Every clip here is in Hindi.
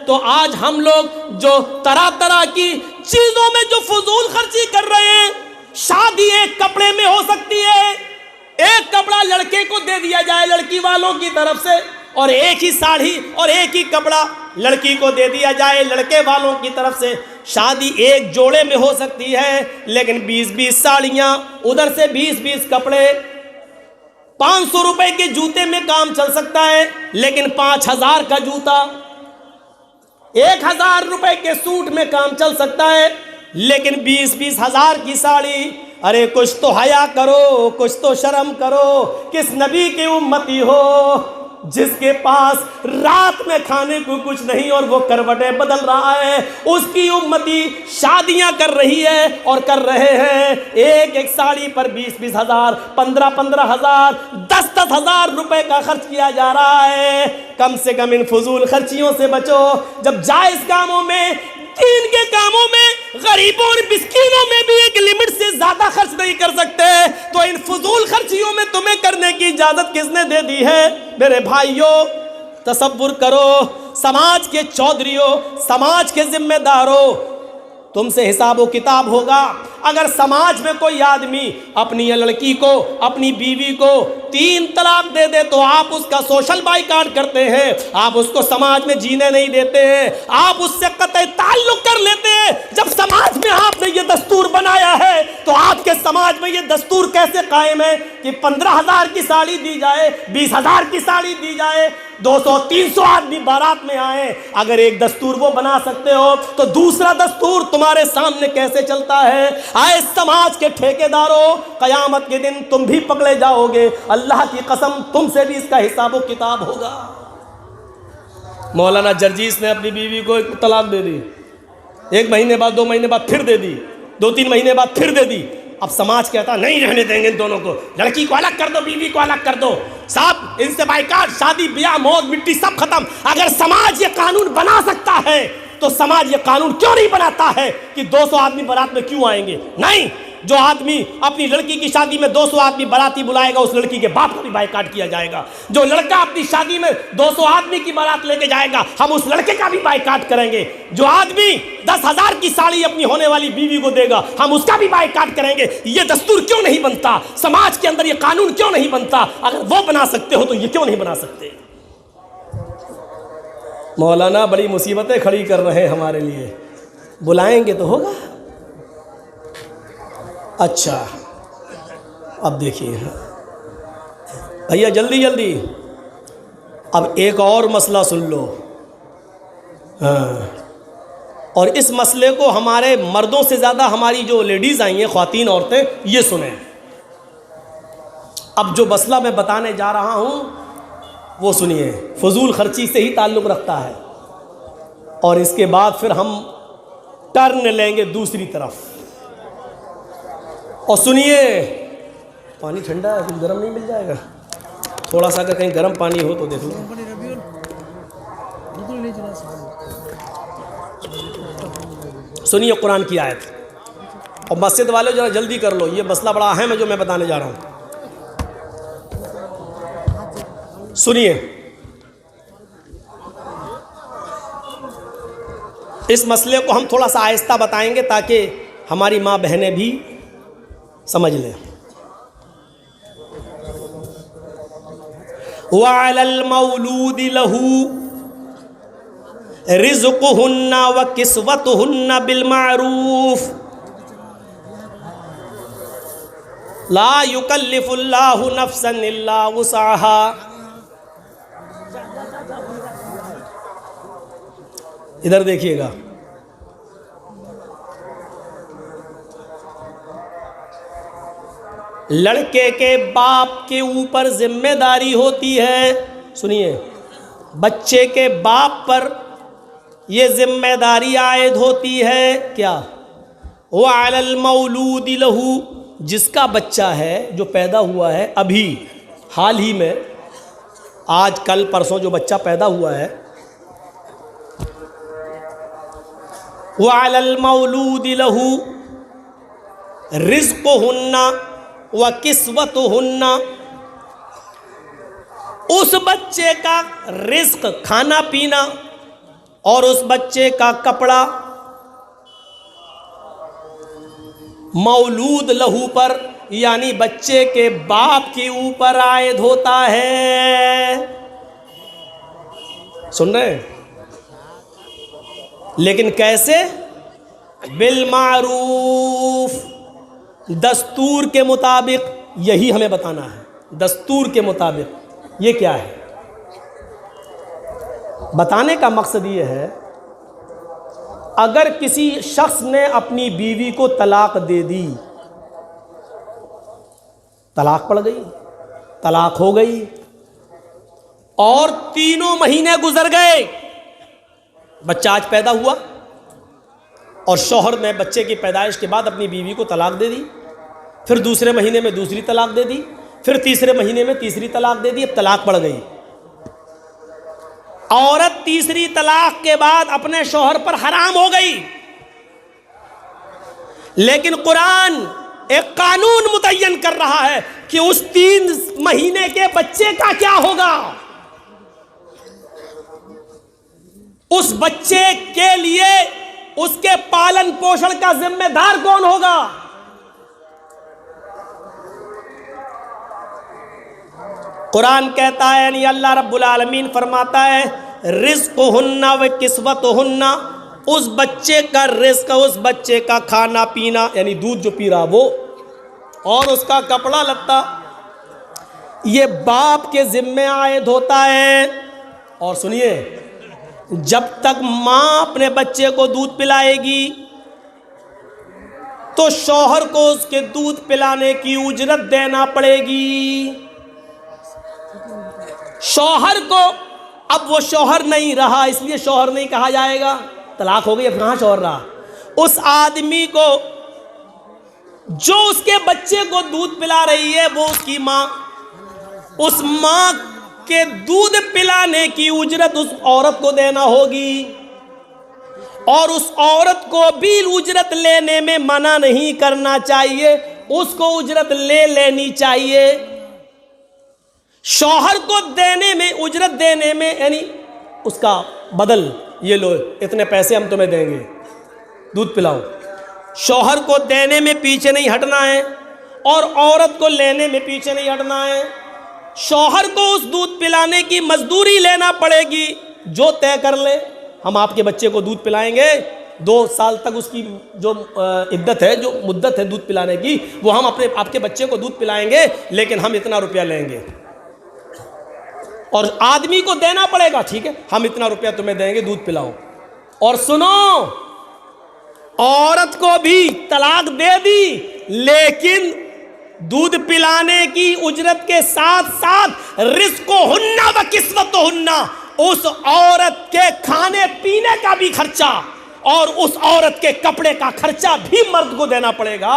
तो आज हम लोग जो तरह तरह की चीजों में जो फजूल खर्ची कर रहे हैं, शादी एक कपड़े में हो सकती है, एक कपड़ा लड़के को दे दिया जाए लड़की वालों की तरफ से, और एक ही साड़ी और एक ही कपड़ा लड़की को दे दिया जाए लड़के वालों की तरफ से। शादी एक जोड़े में हो सकती है, लेकिन 20-20 साड़ियां, उधर से 20-20 कपड़े, 500 रुपए के जूते में काम चल सकता है, लेकिन 5000 का जूता, 1000 रुपए के सूट में काम चल सकता है, लेकिन 20-20 हजार की साड़ी। अरे कुछ तो हया करो, कुछ तो शर्म करो। किस नबी की उम्मती हो जिसके पास रात में खाने को कुछ नहीं और वो करवटें बदल रहा है? उसकी उम्मती शादियां कर रही है और कर रहे हैं, एक एक साड़ी पर 20-20 हजार, 15-15 हजार, 10-10 हजार रुपए का खर्च किया जा रहा है। कम से कम इन फजूल खर्चियों से बचो। जब जायज कामों में, दीन के कामों में, गरीबों और मिस्कीनों में भी एक लिमिट से ज्यादा खर्च नहीं कर सकते, तो इन फजूल खर्चियों में तुम्हें करने की इजाजत किसने दे दी है? मेरे भाइयों, तसव्वुर करो, समाज के चौधरियों, समाज के जिम्मेदारों, तुमसे हिसाब व किताब होगा। अगर समाज में कोई आदमी अपनी लड़की को, अपनी बीवी को 3 तलाक दे दे तो आप उसका सोशल बाइकाट करते हैं, आप उसको समाज में जीने नहीं देते हैं, आप उससे कतई ताल्लुक कर लेते हैं। जब समाज में आपने ये दस्तूर बनाया है तो आपके समाज में ये दस्तूर कैसे कायम है कि 15,000 की साड़ी दी जाए, 20,000 की साड़ी दी जाए, 200-300 आदमी बारात में आए? अगर एक दस्तूर वो बना सकते हो तो दूसरा दस्तूर तुम्हारे सामने कैसे चलता है? आए समाज के ठेकेदारों, कयामत के दिन तुम भी पकड़े जाओगे। अल्लाह की कसम, तुमसे भी इसका हिसाब व किताब होगा। मौलाना जर्जीस ने अपनी बीवी को एक तलाक दे दी, 1 महीने बाद, 2 महीने बाद फिर दे दी, 2-3 महीने बाद फिर दे दी। अब समाज कहता नहीं रहने देंगे इन दोनों को, लड़की को अलग कर दो, बीवी को अलग कर दो, साहब इनसे बाइकाट, शादी ब्याह मौत मिट्टी सब खत्म। अगर समाज ये कानून बना सकता है तो समाज ये कानून क्यों नहीं बनाता है कि 200 आदमी बारात में क्यों आएंगे? नहीं, जो आदमी अपनी लड़की की शादी में 200 आदमी बाराती बुलाएगा, उस लड़की के बाप को भी बाइकाट किया जाएगा। जो लड़का अपनी शादी में 200 आदमी की बारात लेके जाएगा, हम उस लड़के का भी बाइकाट करेंगे। जो आदमी 10,000 की साड़ी अपनी होने वाली बीवी को देगा, हम उसका भी बाइकाट करेंगे। ये दस्तूर क्यों नहीं बनता? समाज के अंदर ये कानून क्यों नहीं बनता? अगर वो बना सकते हो तो ये क्यों नहीं बना सकते? मौलाना बड़ी मुसीबतें खड़ी कर रहे हैं हमारे लिए, बुलाएंगे तो होगा। अच्छा, अब देखिए भैया, जल्दी जल्दी अब एक और मसला सुन लो। हाँ, और इस मसले को हमारे मर्दों से ज़्यादा हमारी जो लेडीज़ आई हैं, ख्वातीन औरतें, ये सुने। अब जो मसला मैं बताने जा रहा हूँ वो सुनिए, फजूल खर्ची से ही ताल्लुक़ रखता है, और इसके बाद फिर हम टर्न लेंगे दूसरी तरफ। और सुनिए, पानी ठंडा है, कुछ गर्म नहीं मिल जाएगा? थोड़ा सा अगर कहीं गर्म पानी हो तो देख लो। सुनिए कुरान की आयत, और मस्जिद वाले जरा जल्दी कर लो, ये मसला बड़ा अहम है जो मैं बताने जा रहा हूँ। सुनिए, इस मसले को हम थोड़ा सा आहिस्ता बताएंगे ताकि हमारी माँ बहनें भी समझ लें। वअलल मौलूदि लहू रिज़्क़ुहुन्ना व किस्वतुहुन्ना बिल मारूफ ला युकल्लिफुल्लाहु नफ्सन इल्ला वुसअहा। इधर देखिएगा, लड़के के बाप के ऊपर जिम्मेदारी होती है। सुनिए, बच्चे के बाप पर यह जिम्मेदारी आयद होती है क्या? वो अलल मौलूद लहू, जिसका बच्चा है, जो पैदा हुआ है अभी हाल ही में, आज कल परसों जो बच्चा पैदा हुआ है, वो अलल मौलूद लहू रिज़्क़ुहुन्ना व किस्वतुहुन्ना, उस बच्चे का रिस्क, खाना पीना, और उस बच्चे का कपड़ा मौलूद लहू पर यानी बच्चे के बाप के ऊपर आयद होता है। सुन रहे हैं? लेकिन कैसे? बिल मारूफ, दस्तूर के मुताबिक। यही हमें बताना है, दस्तूर के मुताबिक। ये क्या है? बताने का मकसद ये है, अगर किसी शख्स ने अपनी बीवी को तलाक दे दी, तलाक पड़ गई, तलाक हो गई, और 3 महीने गुजर गए, बच्चा आज पैदा हुआ, और शौहर ने बच्चे की पैदाइश के बाद अपनी बीवी को तलाक दे दी, फिर दूसरे महीने में दूसरी तलाक दे दी, फिर तीसरे महीने में तीसरी तलाक दे दी। अब तलाक पड़ गई। औरत तीसरी तलाक के बाद अपने शौहर पर हराम हो गई। लेकिन कुरान एक कानून मुतय्यन कर रहा है कि उस 3 महीने के बच्चे का क्या होगा। उस बच्चे के लिए उसके पालन पोषण का जिम्मेदार कौन होगा? कुरान कहता है, यानी अल्लाह रब्बुल आलमीन फरमाता है, रिज़्क़ुहुन्ना व किस्वतुहुन्ना, उस बच्चे का रिस्क, उस बच्चे का खाना पीना यानी दूध जो पी रहा वो, और उसका कपड़ा लत्ता, ये बाप के जिम्मे आयद होता है। और सुनिए, जब तक माँ अपने बच्चे को दूध पिलाएगी तो शौहर को उसके दूध पिलाने की उजरत देना पड़ेगी। शौहर को, अब वो शौहर नहीं रहा इसलिए शौहर नहीं कहा जाएगा, तलाक हो गई, अब कहाँ शौहर रहा। उस आदमी को जो उसके बच्चे को दूध पिला रही है वो उसकी माँ, उस माँ के दूध पिलाने की उजरत उस औरत को देना होगी, और उस औरत को भी उजरत लेने में मना नहीं करना चाहिए, उसको उजरत ले लेनी चाहिए। शौहर को देने में, उजरत देने में, यानी उसका बदल, ये लो इतने पैसे हम तुम्हें देंगे, दूध पिलाओ। शौहर को देने में पीछे नहीं हटना है और औरत को लेने में पीछे नहीं हटना है। शौहर को उस दूध पिलाने की मजदूरी लेना पड़ेगी जो तय कर ले, हम आपके बच्चे को दूध पिलाएंगे, 2 साल तक उसकी जो इद्दत है, जो मुद्दत है दूध पिलाने की, वो हम आपके बच्चे को दूध पिलाएंगे, लेकिन हम इतना रुपया लेंगे। और आदमी को देना पड़ेगा, ठीक है हम इतना रुपया तुम्हें देंगे, दूध पिलाओ। और सुनो, औरत को भी तलाक दे दी, लेकिन दूध पिलाने की उजरत के साथ साथ रिज़्क़ुहुन्ना व किस्वतुहुन्ना, उस औरत के खाने पीने का भी खर्चा और उस औरत के कपड़े का खर्चा भी मर्द को देना पड़ेगा,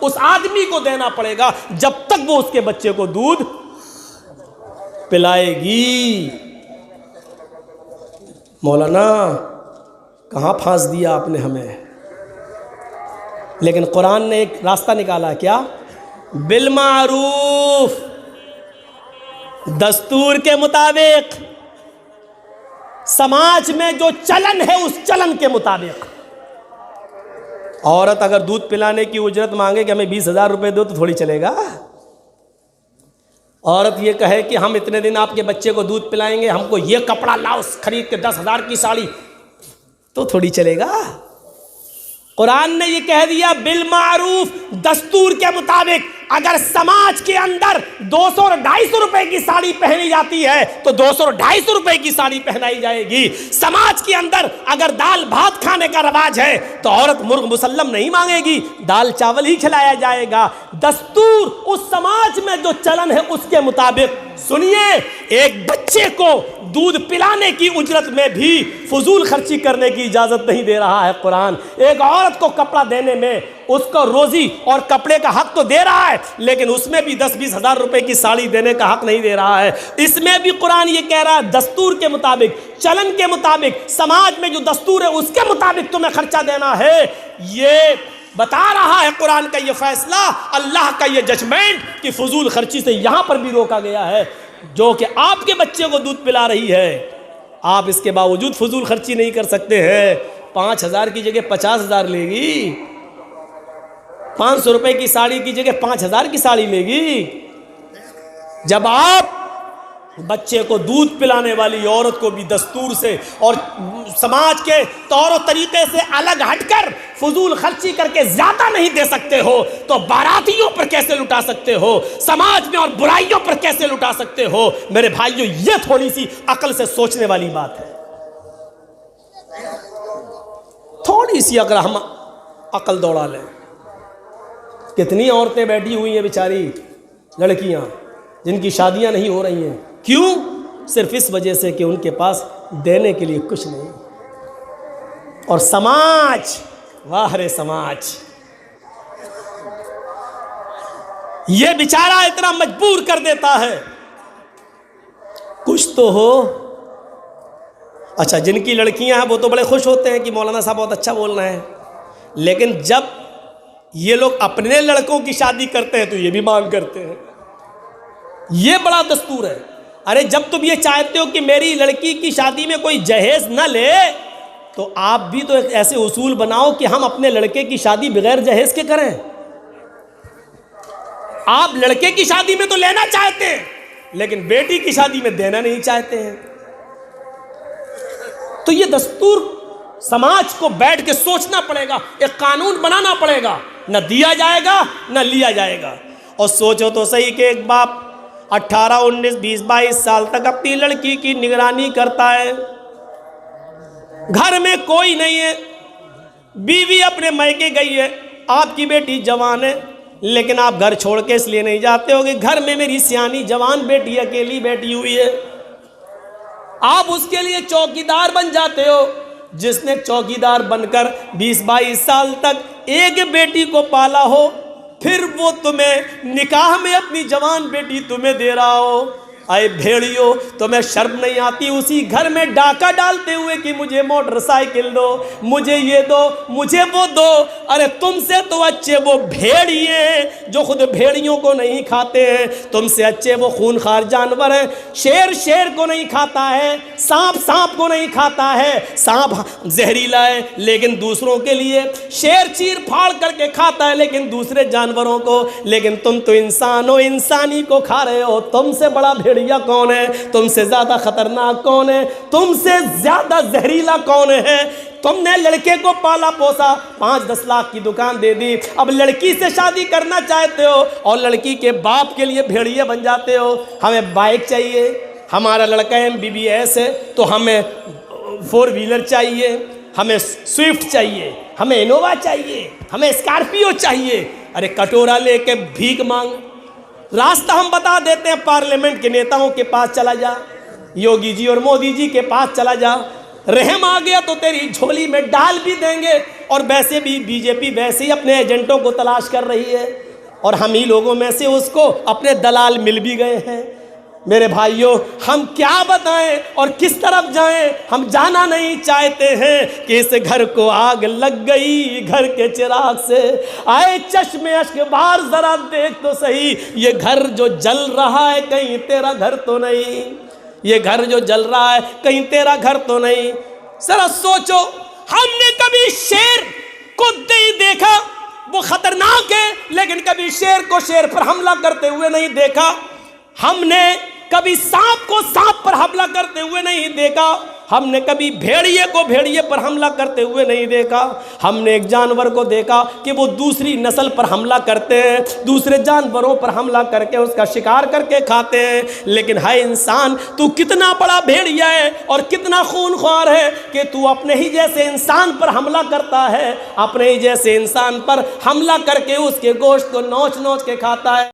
उस आदमी को देना पड़ेगा, जब तक वो उसके बच्चे को दूध पिलाएगी। मौलाना कहाँ फांस दिया आपने हमें। लेकिन कुरान ने एक रास्ता निकाला, क्या? बिल मारूफ, दस्तूर के मुताबिक, समाज में जो चलन है उस चलन के मुताबिक। औरत अगर दूध पिलाने की उजरत मांगे कि हमें 20,000 रुपए दो तो थोड़ी चलेगा। औरत ये कहे कि हम इतने दिन आपके बच्चे को दूध पिलाएंगे, हमको ये कपड़ा लाओ खरीद के 10,000 की साड़ी, तो थोड़ी चलेगा। कुरान ने ये कह दिया बिल मारूफ, दस्तूर के मुताबिक। अगर समाज के अंदर 200 और 250 रुपए की साड़ी पहनी जाती है तो 200 और 250 रुपए की साड़ी पहनाई जाएगी। समाज के अंदर अगर दाल भात खाने का रवाज है तो औरत मुर्ग मुसल्लम नहीं मांगेगी, दाल चावल ही खिलाया जाएगा। दस्तूर उस समाज में जो चलन है उसके मुताबिक। सुनिए, एक बच्चे को दूध पिलाने की उजरत में भी फजूल खर्ची करने की इजाजत नहीं दे रहा है कुरान। एक औरत को कपड़ा देने में उसको रोजी और कपड़े का हक तो दे रहा है, लेकिन उसमें भी 10-20 हजार रुपए की साड़ी देने का हक नहीं दे रहा है। इसमें भी कुरान ये कह रहा है दस्तूर के मुताबिक, चलन के मुताबिक, समाज में जो दस्तूर है उसके मुताबिक तुम्हें खर्चा देना है। ये बता रहा है कुरान का ये फैसला, अल्लाह का ये जजमेंट कि फजूल खर्ची से यहां पर भी रोका गया है। जो कि आपके बच्चे को दूध पिला रही है आप इसके बावजूद फजूल खर्ची नहीं कर सकते हैं। 5,000 की जगह 50,000 लेगी, 500 रुपए की साड़ी की जगह 5,000 की साड़ी लेगी। जब आप बच्चे को दूध पिलाने वाली औरत को भी दस्तूर से और समाज के तौर तरीके से अलग हटकर फजूल खर्ची करके ज्यादा नहीं दे सकते हो, तो बारातियों पर कैसे लुटा सकते हो, समाज में और बुराइयों पर कैसे लुटा सकते हो? मेरे भाइयों, ये थोड़ी सी अकल से सोचने वाली बात है। थोड़ी सी अगर हम अकल दौड़ा लें। कितनी औरतें बैठी हुई हैं बेचारी, लड़कियां जिनकी शादियां नहीं हो रही हैं। क्यों? सिर्फ इस वजह से कि उनके पास देने के लिए कुछ नहीं। और समाज, वाह रे समाज, ये बेचारा इतना मजबूर कर देता है। कुछ तो हो। अच्छा, जिनकी लड़कियां हैं वो तो बड़े खुश होते हैं कि मौलाना साहब बहुत अच्छा बोल रहे हैं, लेकिन जब ये लोग अपने लड़कों की शादी करते हैं तो ये भी मांग करते हैं। ये बड़ा दस्तूर है। अरे जब तुम ये चाहते हो कि मेरी लड़की की शादी में कोई जहेज न ले, तो आप भी तो ऐसे उसूल बनाओ कि हम अपने लड़के की शादी बगैर जहेज के करें। आप लड़के की शादी में तो लेना चाहते हैं, लेकिन बेटी की शादी में देना नहीं चाहते हैं। तो ये दस्तूर समाज को बैठ के सोचना पड़ेगा, एक कानून बनाना पड़ेगा। न दिया जाएगा न लिया जाएगा। और सोचो तो सही कि एक बाप 18, 19, 20, 22 साल तक अपनी लड़की की निगरानी करता है, घर में कोई नहीं है, बीवी अपने मायके गई है, आपकी बेटी जवान है, लेकिन आप घर छोड़ के इसलिए नहीं जाते हो कि घर में मेरी सियानी जवान बेटी अकेली बैठी हुई है। आप उसके लिए चौकीदार बन जाते हो। जिसने चौकीदार बनकर 20-22 साल तक एक बेटी को पाला हो, फिर वो तुम्हें निकाह में अपनी जवान बेटी तुम्हें दे रहा हो। आए भेड़ियो, तुम्हें शर्म नहीं आती उसी घर में डाका डालते हुए कि मुझे मोटरसाइकिल दो, मुझे ये दो, मुझे वो दो। अरे तुमसे तो अच्छे वो भेड़िए जो खुद भेड़ियों को नहीं खाते हैं, तुमसे अच्छे वो खूनखार जानवर हैं। शेर शेर को नहीं खाता है, सांप सांप को नहीं खाता है। सांप जहरीला है लेकिन दूसरों के लिए, शेर चीर फाड़ करके खाता है लेकिन दूसरे जानवरों को, लेकिन तुम तो इंसान हो, इंसानी को खा रहे हो। तुमसे बड़ा भेड़िया कौन है? तुमसे ज्यादा खतरनाक कौन है? तुमसे ज्यादा जहरीला कौन है? तुमने लड़के को पाला पोसा, 5-10 लाख की दुकान दे दी, अब लड़की से शादी करना चाहते हो और लड़की के बाप के लिए भेड़िए बन जाते हो। हमें बाइक चाहिए, हमारा लड़का MBBS है तो हमें 4 व्हीलर चाहिए, हमें स्विफ्ट चाहिए, हमें इनोवा चाहिए, हमें स्कॉर्पियो चाहिए। अरे कटोरा लेके भीख मांग। रास्ता हम बता देते हैं, पार्लियामेंट के नेताओं के पास चला जा, योगी जी और मोदी जी के पास चला जा, रहम आ गया तो तेरी झोली में डाल भी देंगे। और वैसे भी बीजेपी वैसे ही अपने एजेंटों को तलाश कर रही है और हम ही लोगों में से उसको अपने दलाल मिल भी गए हैं। मेरे भाइयों, हम क्या बताएं और किस तरफ जाएं? हम जाना नहीं चाहते हैं कि इस घर को आग लग गई घर के चिराग से। आए चश्मे अश्क बार जरा देख तो सही, ये घर जो जल रहा है कहीं तेरा घर तो नहीं, ये घर जो जल रहा है कहीं तेरा घर तो नहीं। जरा सोचो, हमने कभी शेर को नहीं देखा, वो खतरनाक है, लेकिन कभी शेर को शेर पर हमला करते हुए नहीं देखा। हमने कभी सांप को सांप पर हमला करते हुए नहीं देखा। हमने कभी भेड़िए को भेड़िए पर हमला करते हुए नहीं देखा। हमने एक जानवर को देखा कि वो दूसरी नस्ल पर हमला करते हैं, दूसरे जानवरों पर हमला करके उसका शिकार करके खाते हैं। लेकिन हाय इंसान, तू कितना बड़ा भेड़िया है और कितना खूनख्वार है कि तू अपने ही जैसे इंसान पर हमला करता है, अपने ही जैसे इंसान पर हमला करके उसके गोश्त को नोच नोच के खाता है।